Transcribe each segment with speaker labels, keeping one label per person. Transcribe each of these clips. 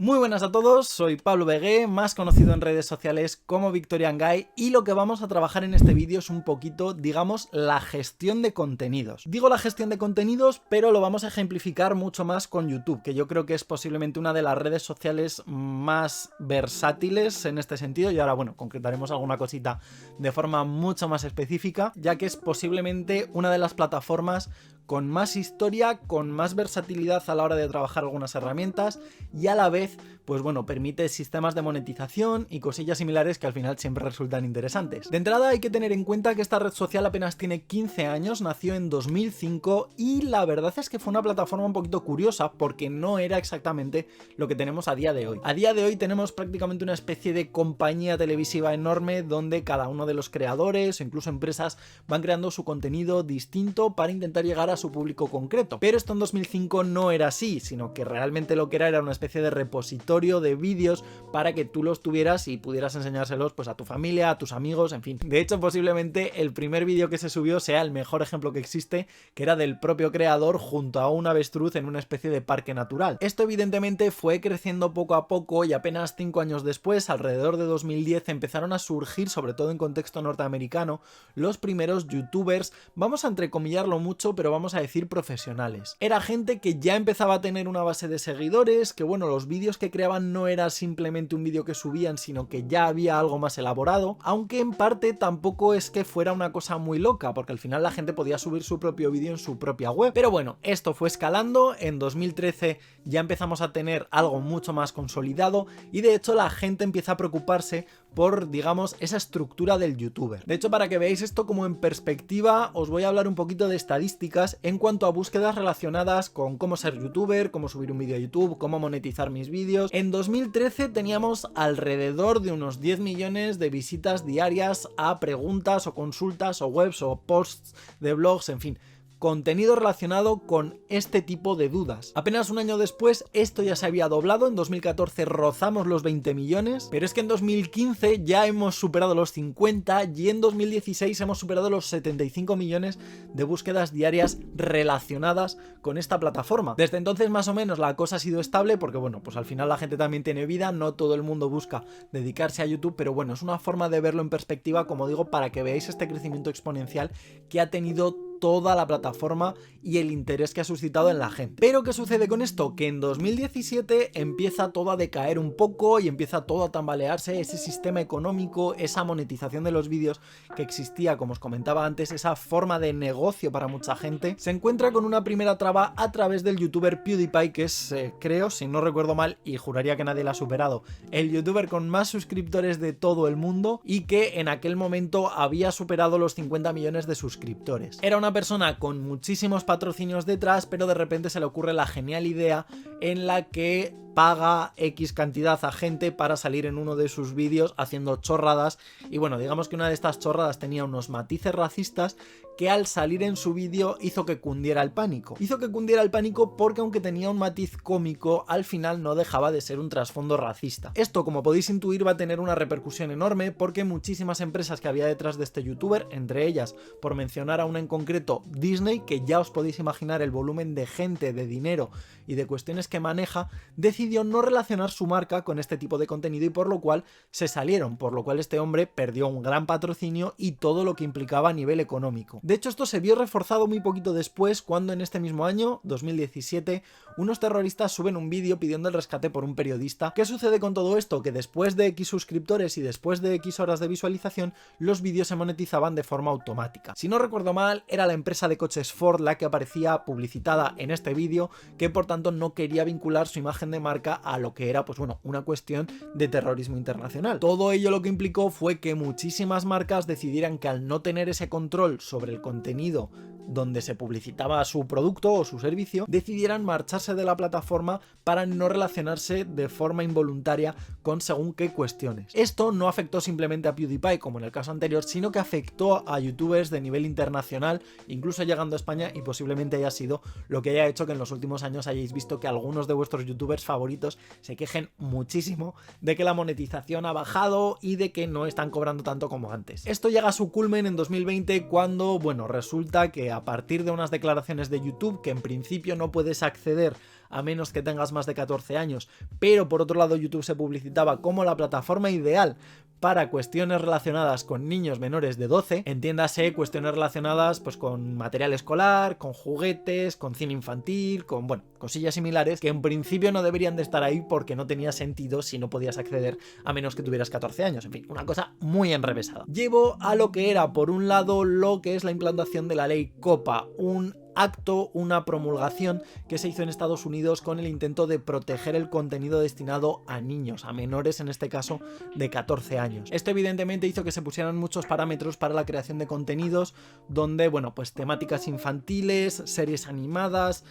Speaker 1: Muy buenas a todos, soy Pablo Vegué, más conocido en redes sociales como Victorian Guy, y lo que vamos a trabajar en este vídeo es un poquito, digamos, la gestión de contenidos. Digo la gestión de contenidos, pero lo vamos a ejemplificar mucho más con YouTube, que yo creo que es posiblemente una de las redes sociales más versátiles en este sentido, y ahora, bueno, concretaremos alguna cosita de forma mucho más específica, ya que es posiblemente una de las plataformas con más historia, con más versatilidad a la hora de trabajar algunas herramientas y a la vez, pues bueno, permite sistemas de monetización y cosillas similares que al final siempre resultan interesantes. De entrada hay que tener en cuenta que esta red social apenas tiene 15 años, nació en 2005 y la verdad es que fue una plataforma un poquito curiosa porque no era exactamente lo que tenemos a día de hoy. A día de hoy tenemos prácticamente una especie de compañía televisiva enorme donde cada uno de los creadores o incluso empresas van creando su contenido distinto para intentar llegar a su público concreto. Pero esto en 2005 no era así, sino que realmente lo que era una especie de repositorio de vídeos para que tú los tuvieras y pudieras enseñárselos pues a tu familia, a tus amigos, en fin. De hecho, posiblemente el primer vídeo que se subió sea el mejor ejemplo que existe, que era del propio creador junto a un avestruz en una especie de parque natural. Esto evidentemente fue creciendo poco a poco y apenas 5 años después, alrededor de 2010, empezaron a surgir, sobre todo en contexto norteamericano, los primeros youtubers, vamos a entrecomillarlo mucho, pero vamos a decir profesionales. Era gente que ya empezaba a tener una base de seguidores, que bueno, los vídeos que creaban no era simplemente un vídeo que subían, sino que ya había algo más elaborado, aunque en parte tampoco es que fuera una cosa muy loca, porque al final la gente podía subir su propio vídeo en su propia web. Pero bueno, esto fue escalando, en 2013 ya empezamos a tener algo mucho más consolidado y de hecho la gente empieza a preocuparse por, digamos, esa estructura del youtuber. De hecho, para que veáis esto como en perspectiva, os voy a hablar un poquito de estadísticas en cuanto a búsquedas relacionadas con cómo ser youtuber, cómo subir un vídeo a YouTube, cómo monetizar mis vídeos. En 2013 teníamos alrededor de unos 10 millones de visitas diarias a preguntas o consultas o webs o posts de blogs, en fin, contenido relacionado con este tipo de dudas. Apenas un año después esto ya se había doblado, en 2014 rozamos los 20 millones, pero es que en 2015 ya hemos superado los 50 y en 2016 hemos superado los 75 millones de búsquedas diarias relacionadas con esta plataforma. Desde entonces más o menos la cosa ha sido estable porque bueno, pues al final la gente también tiene vida, no todo el mundo busca dedicarse a YouTube, pero bueno, es una forma de verlo en perspectiva, como digo, para que veáis este crecimiento exponencial que ha tenido toda la plataforma y el interés que ha suscitado en la gente. Pero ¿qué sucede con esto? Que en 2017 empieza todo a decaer un poco y empieza todo a tambalearse ese sistema económico, esa monetización de los vídeos que existía, como os comentaba antes, esa forma de negocio para mucha gente, se encuentra con una primera traba a través del youtuber PewDiePie, que es, creo, si no recuerdo mal, y juraría que nadie la ha superado, el youtuber con más suscriptores de todo el mundo y que en aquel momento había superado los 50 millones de suscriptores. Era una persona con muchísimos patrocinios detrás, pero de repente se le ocurre la genial idea en la que paga X cantidad a gente para salir en uno de sus vídeos haciendo chorradas y bueno, digamos que una de estas chorradas tenía unos matices racistas que al salir en su vídeo hizo que cundiera el pánico. Hizo que cundiera el pánico porque aunque tenía un matiz cómico, al final no dejaba de ser un trasfondo racista. Esto, como podéis intuir, va a tener una repercusión enorme porque muchísimas empresas que había detrás de este youtuber, entre ellas, por mencionar a una en concreto, Disney, que ya os podéis imaginar el volumen de gente, de dinero y de cuestiones que maneja, decidió no relacionar su marca con este tipo de contenido y por lo cual se salieron, por lo cual este hombre perdió un gran patrocinio y todo lo que implicaba a nivel económico. De hecho, esto se vio reforzado muy poquito después cuando en este mismo año, 2017, unos terroristas suben un vídeo pidiendo el rescate por un periodista. ¿Qué sucede con todo esto? Que después de X suscriptores y después de X horas de visualización, los vídeos se monetizaban de forma automática. Si no recuerdo mal, era la empresa de coches Ford la que aparecía publicitada en este vídeo, que por tanto no quería vincular su imagen de marca a lo que era, pues bueno, una cuestión de terrorismo internacional. Todo ello lo que implicó fue que muchísimas marcas decidieran que al no tener ese control sobre el contenido donde se publicitaba su producto o su servicio, decidieran marcharse de la plataforma para no relacionarse de forma involuntaria con según qué cuestiones. Esto no afectó simplemente a PewDiePie como en el caso anterior, sino que afectó a youtubers de nivel internacional, incluso llegando a España, y posiblemente haya sido lo que haya hecho que en los últimos años hayáis visto que algunos de vuestros youtubers favoritos se quejen muchísimo de que la monetización ha bajado y de que no están cobrando tanto como antes. Esto llega a su culmen en 2020 cuando, bueno, resulta que a partir de unas declaraciones de YouTube que en principio no puedes acceder a menos que tengas más de 14 años, pero por otro lado YouTube se publicitaba como la plataforma ideal para cuestiones relacionadas con niños menores de 12, entiéndase cuestiones relacionadas pues con material escolar, con juguetes, con cine infantil, con bueno, cosillas similares que en principio no deberían de estar ahí porque no tenía sentido si no podías acceder a menos que tuvieras 14 años, en fin, una cosa muy enrevesada. Llevo a lo que era por un lado lo que es la implantación de la ley COPPA, un acto, una promulgación que se hizo en Estados Unidos con el intento de proteger el contenido destinado a niños, a menores en este caso de 14 años. Esto evidentemente hizo que se pusieran muchos parámetros para la creación de contenidos donde, bueno, pues temáticas infantiles, series animadas,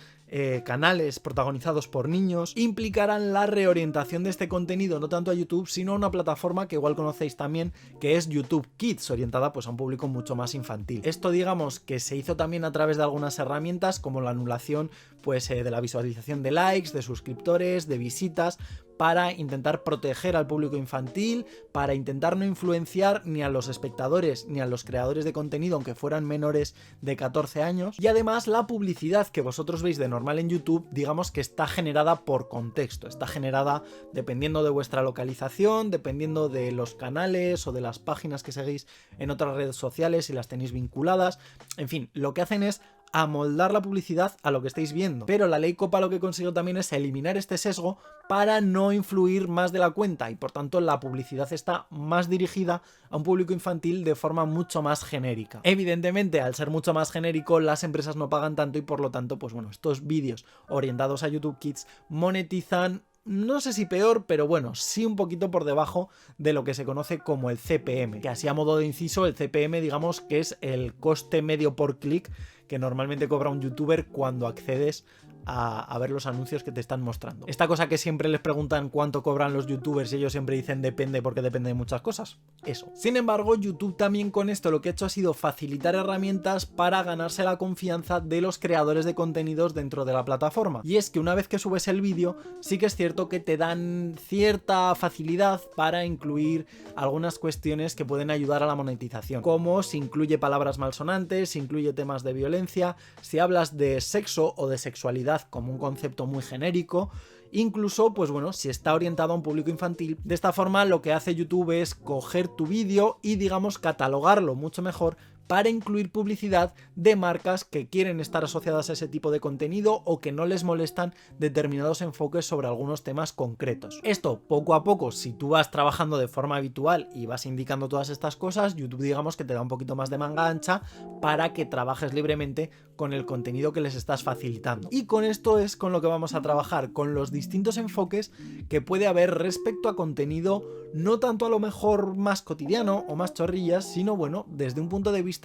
Speaker 1: canales protagonizados por niños, implicarán la reorientación de este contenido no tanto a YouTube, sino a una plataforma que igual conocéis también, que es YouTube Kids, orientada pues a un público mucho más infantil. Esto digamos que se hizo también a través de algunas herramientas como la anulación pues de la visualización de likes, de suscriptores, de visitas, para intentar proteger al público infantil, para intentar no influenciar ni a los espectadores ni a los creadores de contenido aunque fueran menores de 14 años. Y además la publicidad que vosotros veis de normal en YouTube, digamos que está generada por contexto, está generada dependiendo de vuestra localización, dependiendo de los canales o de las páginas que seguís en otras redes sociales si las tenéis vinculadas. En fin, lo que hacen es amoldar la publicidad a lo que estáis viendo. Pero la ley COPPA lo que consiguió también es eliminar este sesgo para no influir más de la cuenta y por tanto la publicidad está más dirigida a un público infantil de forma mucho más genérica. Evidentemente, al ser mucho más genérico, las empresas no pagan tanto y por lo tanto, pues bueno, estos vídeos orientados a YouTube Kids monetizan, no sé si peor, pero bueno, sí un poquito por debajo de lo que se conoce como el CPM, que así a modo de inciso, el CPM digamos que es el coste medio por clic que normalmente cobra un youtuber cuando accedes a ver los anuncios que te están mostrando. Esta cosa que siempre les preguntan cuánto cobran los youtubers y ellos siempre dicen depende porque depende de muchas cosas. Eso. Sin embargo, YouTube también con esto lo que ha hecho ha sido facilitar herramientas para ganarse la confianza de los creadores de contenidos dentro de la plataforma. Y es que una vez que subes el vídeo, sí que es cierto que te dan cierta facilidad para incluir algunas cuestiones que pueden ayudar a la monetización, como si incluye palabras malsonantes, si incluye temas de violencia, si hablas de sexo o de sexualidad como un concepto muy genérico, incluso, pues bueno, si está orientado a un público infantil. De esta forma lo que hace YouTube es coger tu vídeo y digamos catalogarlo mucho mejor para incluir publicidad de marcas que quieren estar asociadas a ese tipo de contenido o que no les molestan determinados enfoques sobre algunos temas concretos. Esto poco a poco, si tú vas trabajando de forma habitual y vas indicando todas estas cosas, YouTube digamos que te da un poquito más de manga ancha para que trabajes libremente con el contenido que les estás facilitando. Y con esto es con lo que vamos a trabajar, con los distintos enfoques que puede haber respecto a contenido no tanto a lo mejor más cotidiano o más chorrillas, sino bueno, desde un punto de vista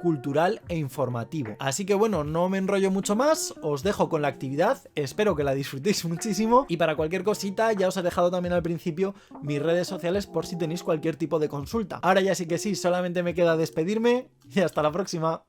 Speaker 1: cultural e informativo. Así que bueno, no me enrollo mucho más, os dejo con la actividad, espero que la disfrutéis muchísimo y para cualquier cosita ya os he dejado también al principio mis redes sociales por si tenéis cualquier tipo de consulta. Ahora ya sí que sí, solamente me queda despedirme y hasta la próxima.